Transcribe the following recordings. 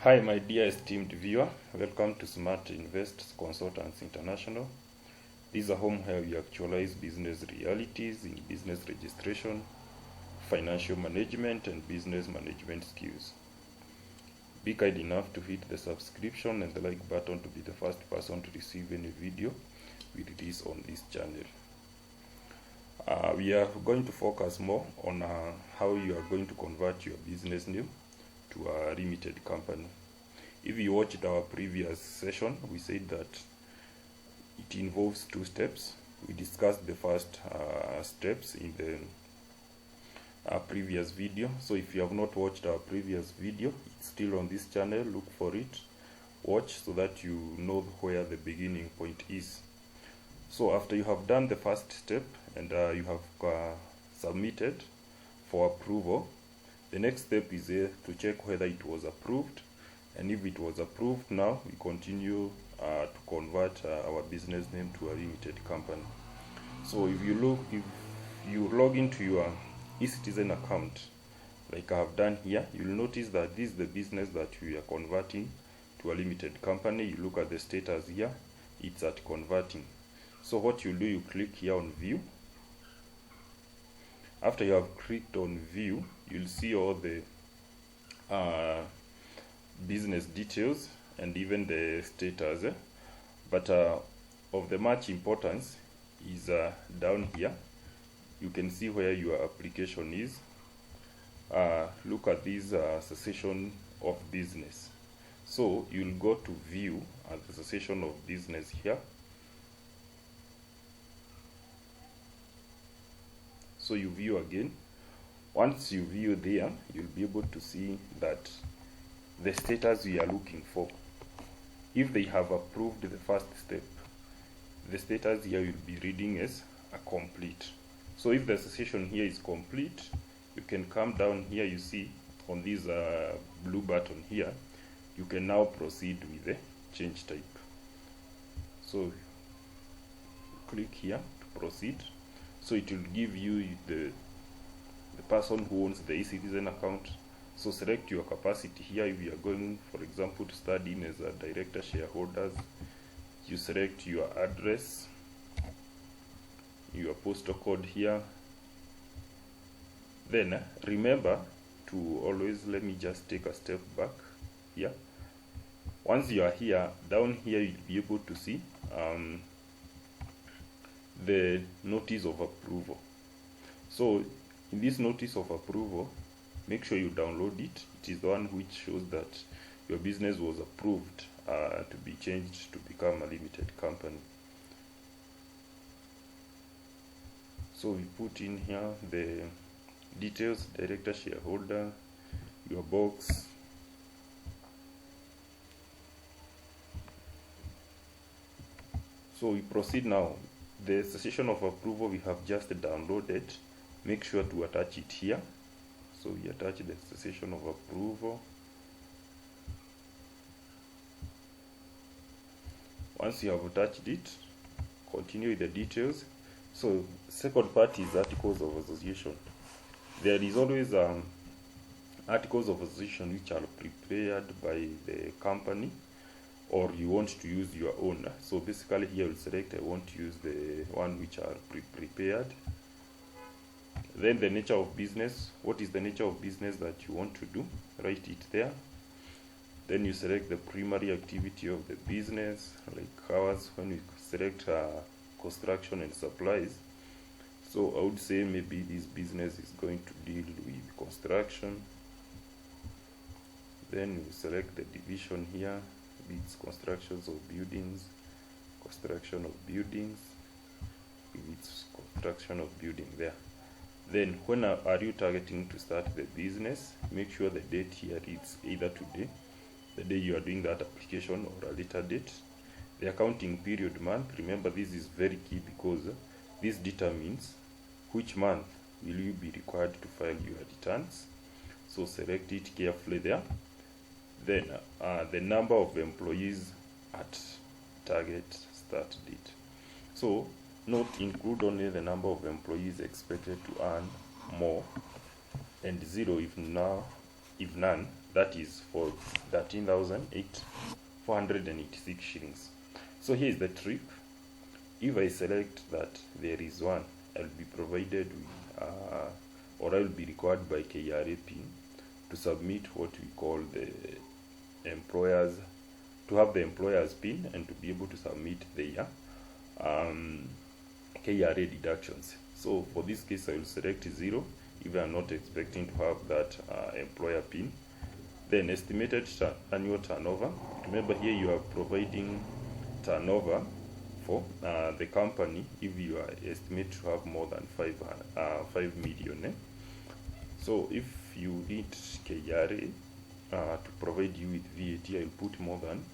Hi, my dear esteemed viewer. Welcome to Smart Invest Consultants International. This is a home where we actualize business realities in business registration, financial management, and business management skills. Be kind enough to hit the subscription and the like button to be the first person to receive any video we release on this channel. We are going to focus more on how you are going to convert your business name to a limited company. If you watched our previous session, we said that it involves two steps. We discussed the first steps in the previous video. So if you have not watched our previous video, it's still on this channel. Look for it, watch so that you know where the beginning point is. So after you have done the first step and you have submitted for approval, the next step is to check whether it was approved, and if it was approved, now we continue to convert our business name to a limited company. So if you log into your eCitizen account, like I have done here, you'll notice that this is the business that we are converting to a limited company. You look at the status here, it's at converting. So what you do, you click here on view. After you have clicked on view, you'll see all the business details and even the status. But of the much importance is down here. You can see where your application is. Look at this cessation of business. So you'll go to view at the cessation of business here. So you view again. Once you view there, you'll be able to see that the status we are looking for. If they have approved the first step, the status here will be reading as a complete. So if the cessation here is complete, you can come down here, you see on this blue button here, you can now proceed with the change type. So click here to proceed. So it will give you the person who owns the eCitizen account. So select your capacity here. If you are going, for example, to start in as a director shareholders, you select your address, your postal code here. Then remember to always, let me just take a step back here. Once you are here, down here you'll be able to see the notice of approval. So in this notice of approval, make sure you download it. It is the one which shows that your business was approved to be changed to become a limited company. So we put in here the details: director, shareholder, your box, so we proceed now. The cessation of approval we have just downloaded, make sure to attach it here. So we attach the cessation of approval. Once you have attached it, continue with the details. So second part is articles of association. There is always articles of association which are prepared by the company, or you want to use your own. So basically here we'll select I want to use the one which are prepared. Then the nature of business. What is the nature of business that you want to do? Write it there. Then you select the primary activity of the business, like ours when we select construction and supplies. So I would say maybe this business is going to deal with construction. Then you select the division here. It's constructions of buildings, construction of buildings, it's construction of building there. Then when are you targeting to start the business? Make sure the date here reads either today, the day you are doing that application, or a later date. The accounting period month, remember this is very key because this determines which month will you be required to file your returns. So select it carefully there. Then the number of employees at target start date. So note, include only the number of employees expected to earn more, and 0 if none, that is for 13,486 shillings. So here is the trick. If I select that there is one, I'll be provided with or I'll be required by KRA PIN to submit what we call the employers, to have the employer's PIN and to be able to submit their KRA deductions. So for this case, I will select 0 if I am not expecting to have that employer PIN. Then estimated annual turnover. Remember here you are providing turnover for the company if you are estimated to have more than 5 million. So if you need KRA to provide you with VAT, I'll put more than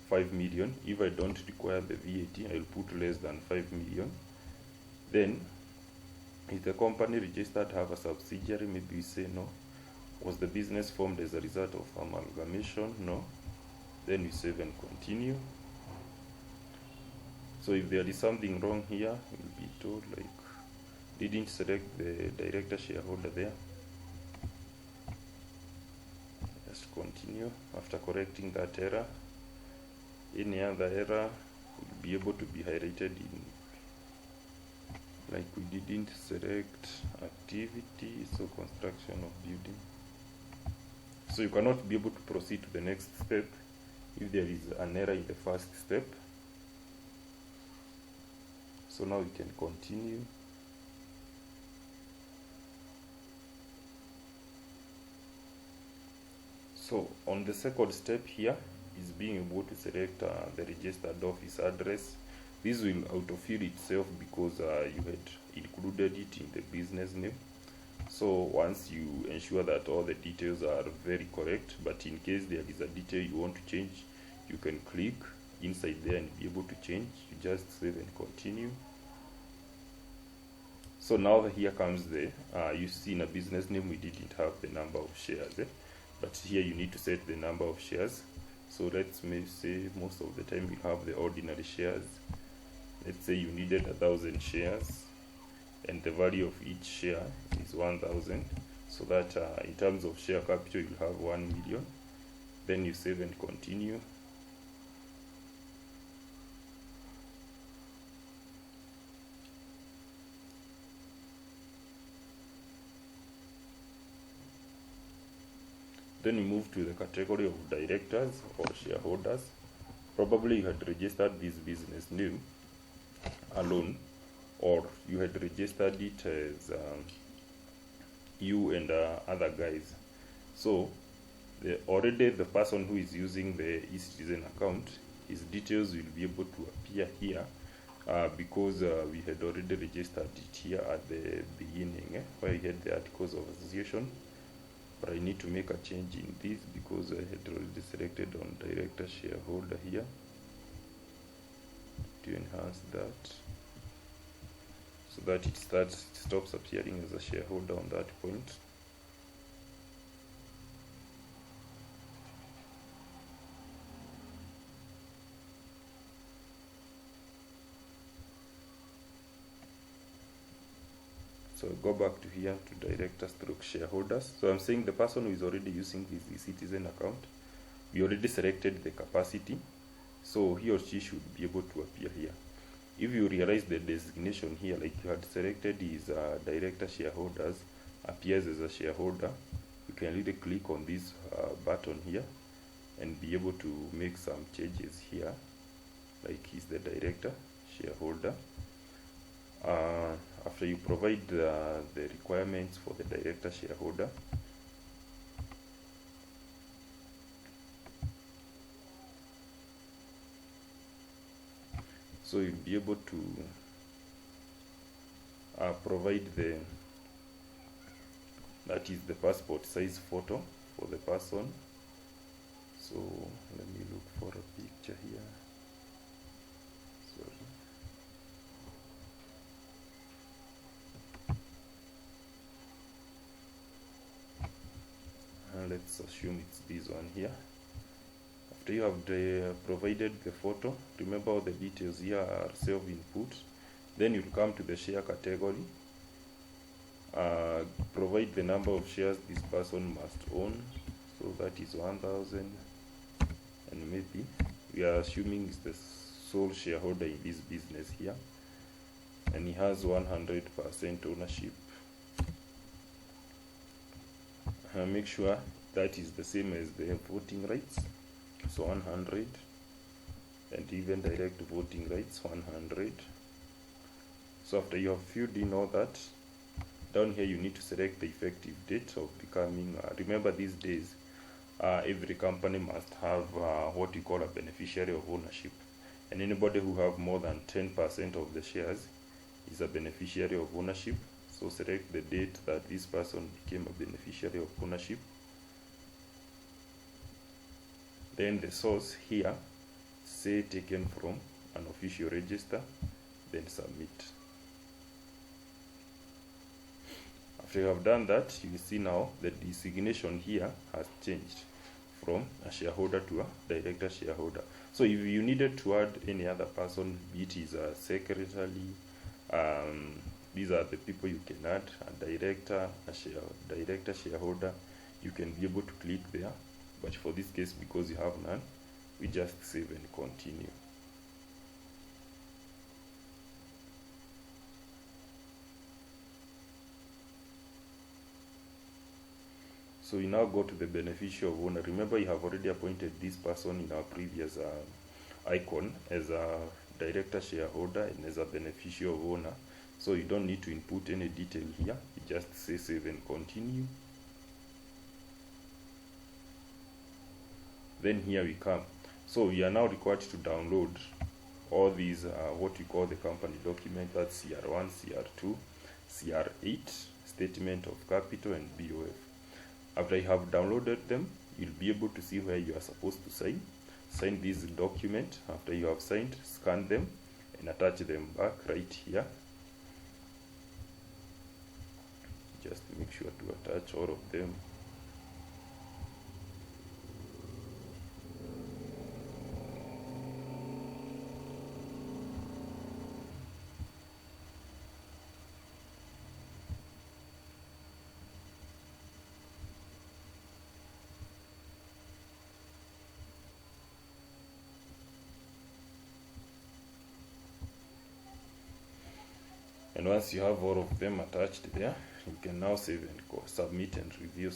5 million. If I don't require the VAT, I'll put less than 5 million. Then, is the company registered to have a subsidiary? Maybe we say no. Was the business formed as a result of amalgamation? No. Then we save and continue. So if there is something wrong here, we'll be told like, didn't select the director shareholder there. Just continue. After correcting that error, any other error will be able to be highlighted in, like we didn't select activity, so construction of building. So you cannot be able to proceed to the next step if there is an error in the first step. So now we can continue. So on the second step here is being able to select the registered office address. This will autofill itself because you had included it in the business name. So once you ensure that all the details are very correct, but in case there is a detail you want to change, you can click inside there and be able to change. You just save and continue. So now here comes the, you see in a business name we didn't have the number of shares, but here you need to set the number of shares. So let's say most of the time you have the ordinary shares. Let's say you needed 1,000 shares and the value of each share is 1,000, so that in terms of share capital you have 1 million. Then you save and continue. Then you move to the category of directors or shareholders. Probably you had registered this business name alone, or you had registered it as you and other guys. So already the person who is using the eCitizen account, his details will be able to appear here because we had already registered it here at the beginning where we had the articles of association. But I need to make a change in this because I had already selected on director shareholder here to enhance that, so that it stops appearing as a shareholder on that point. So go back to here to directors stroke shareholders. So I'm saying the person who is already using his eCitizen account, we already selected the capacity, so he or she should be able to appear here. If you realize the designation here, like you had selected his director shareholders, appears as a shareholder, you can really click on this button here and be able to make some changes here, like he's the director shareholder. After you provide the requirements for the director shareholder, so you'll be able to provide that is the passport size photo for the person. So let me look for a picture here. Sorry. Let's assume it's this one here. After you have provided the photo, remember all the details here are self-input. Then you'll come to the share category, provide the number of shares this person must own. So that is 1,000, and maybe we are assuming is the sole shareholder in this business here, and he has 100% ownership. Make sure that is the same as the voting rights, so 100, and even direct voting rights 100. So after you have filled in all that, down here you need to select the effective date of becoming, remember these days every company must have what we call a beneficiary of ownership, and anybody who have more than 10% of the shares is a beneficiary of ownership. So select the date that this person became a beneficiary of ownership. Then the source here, say taken from an official register, then submit. After you have done that, you will see now the designation here has changed from a shareholder to a director shareholder. So if you needed to add any other person, be it is a secretary, these are the people you can add, a director, director shareholder, you can be able to click there. But for this case, because you have none, we just save and continue. So you now go to the beneficiary of owner. Remember, you have already appointed this person in our previous icon as a director shareholder and as a beneficiary of owner. So you don't need to input any detail here. You just say save and continue. Then here we come. So we are now required to download all these what we call the company document. That's CR1, CR2, CR8, statement of capital, and BOF. After you have downloaded them, you'll be able to see where you are supposed to sign. Sign this document. After you have signed, scan them and attach them back right here. Just make sure to attach all of them. And once you have all of them attached there, you can now save and go submit and review.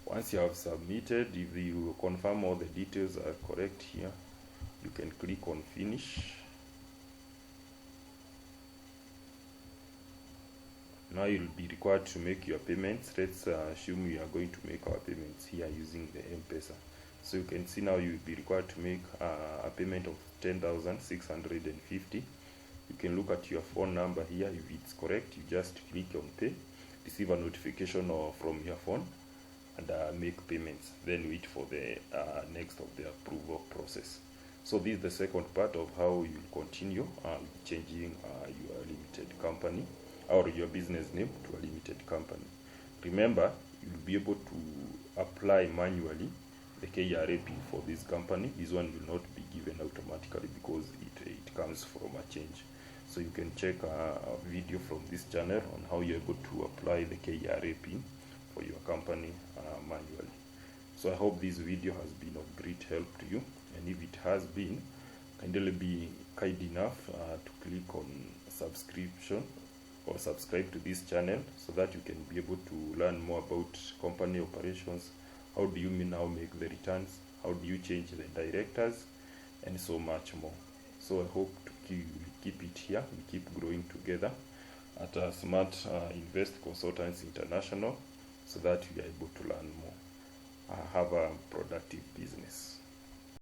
Once you have submitted, if you confirm all the details are correct here, you can click on finish. Now you'll be required to make your payments. Let's assume we are going to make our payments here using the M-Pesa. So you can see now you'll be required to make a payment of 10,650. You can look at your phone number here. If it's correct, you just click on pay, receive a notification from your phone, and make payments. Then wait for the next of the approval process. So this is the second part of how you continue changing your limited company or your business name to a limited company. Remember, you'll be able to apply manually the KRA pin for this company. This one will not be given automatically because it comes from a change. So you can check a video from this channel on how you're able to apply the KRA pin for your company manually. So I hope this video has been of great help to you, and if it has been, kindly be kind enough to click on subscription or subscribe to this channel so that you can be able to learn more about company operations. How do you now make the returns? How do you change the directors? And so much more. So I hope to keep it here. We keep growing together at Smart Invest Consultants International so that we are able to learn more. Have a productive business.